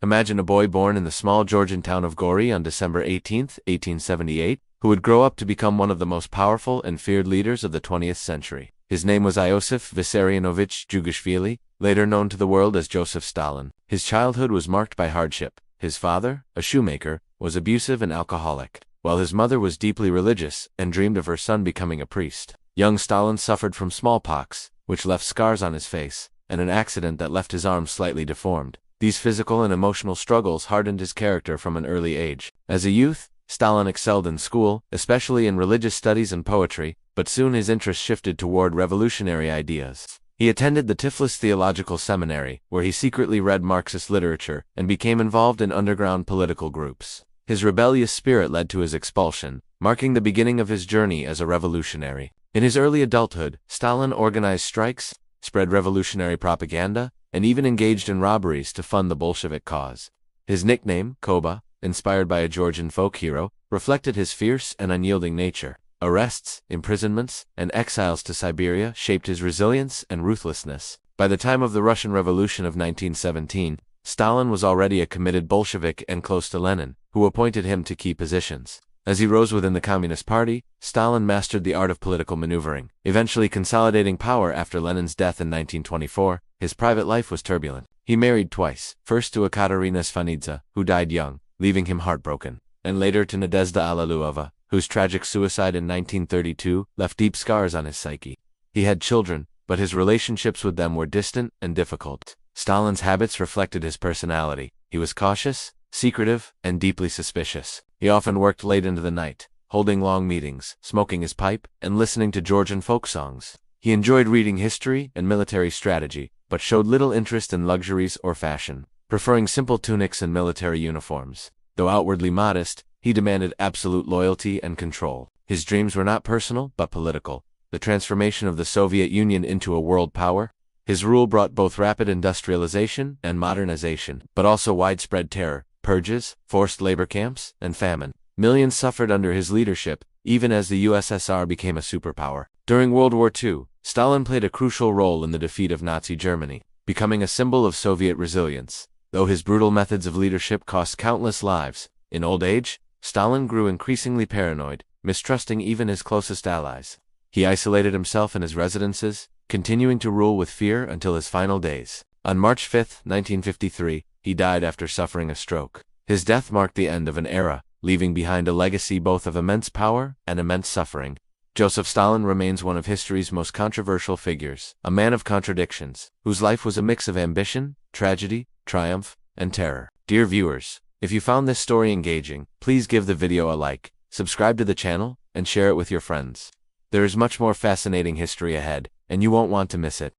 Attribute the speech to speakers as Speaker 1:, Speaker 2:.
Speaker 1: Imagine a boy born in the small Georgian town of Gori on December 18, 1878, who would grow up to become one of the most powerful and feared leaders of the 20th century. His name was Iosif Vissarionovich Stalin, later known to the world as Joseph Stalin. His childhood was marked by hardship. His father, a shoemaker, was abusive and alcoholic, while his mother was deeply religious and dreamed of her son becoming a priest. Young Stalin suffered from smallpox, which left scars on his face, and an accident that left his arms slightly deformed. These physical and emotional struggles hardened his character from an early age. As a youth, Stalin excelled in school, especially in religious studies and poetry, but soon his interest shifted toward revolutionary ideas. He attended the Tiflis Theological Seminary, where he secretly read Marxist literature and became involved in underground political groups. His rebellious spirit led to his expulsion, marking the beginning of his journey as a revolutionary. In his early adulthood, Stalin organized strikes, spread revolutionary propaganda, and even engaged in robberies to fund the Bolshevik cause. His nickname, Koba, inspired by a Georgian folk hero, reflected his fierce and unyielding nature. Arrests, imprisonments, and exiles to Siberia shaped his resilience and ruthlessness. By the time of the Russian Revolution of 1917, Stalin was already a committed Bolshevik and close to Lenin, who appointed him to key positions. As he rose within the Communist Party, Stalin mastered the art of political maneuvering, eventually consolidating power after Lenin's death in 1924. His private life was turbulent. He married twice, first to Ekaterina Svanidze, who died young, leaving him heartbroken, and later to Nadezhda Alliluyeva, whose tragic suicide in 1932 left deep scars on his psyche. He had children, but his relationships with them were distant and difficult. Stalin's habits reflected his personality. He was cautious, secretive, and deeply suspicious. He often worked late into the night, holding long meetings, smoking his pipe, and listening to Georgian folk songs. He enjoyed reading history and military strategy, but showed little interest in luxuries or fashion, preferring simple tunics and military uniforms. Though outwardly modest, he demanded absolute loyalty and control. His dreams were not personal, but political. The transformation of the Soviet Union into a world power. His rule brought both rapid industrialization and modernization, but also widespread terror, purges, forced labor camps, and famine. Millions suffered under his leadership, even as the USSR became a superpower. During World War II, Stalin played a crucial role in the defeat of Nazi Germany, becoming a symbol of Soviet resilience. Though his brutal methods of leadership cost countless lives, in old age, Stalin grew increasingly paranoid, mistrusting even his closest allies. He isolated himself in his residences, continuing to rule with fear until his final days. On March 5, 1953, he died after suffering a stroke. His death marked the end of an era, leaving behind a legacy both of immense power and immense suffering. Joseph Stalin remains one of history's most controversial figures, a man of contradictions, whose life was a mix of ambition, tragedy, triumph, and terror. Dear viewers, if you found this story engaging, please give the video a like, subscribe to the channel, and share it with your friends. There is much more fascinating history ahead, and you won't want to miss it.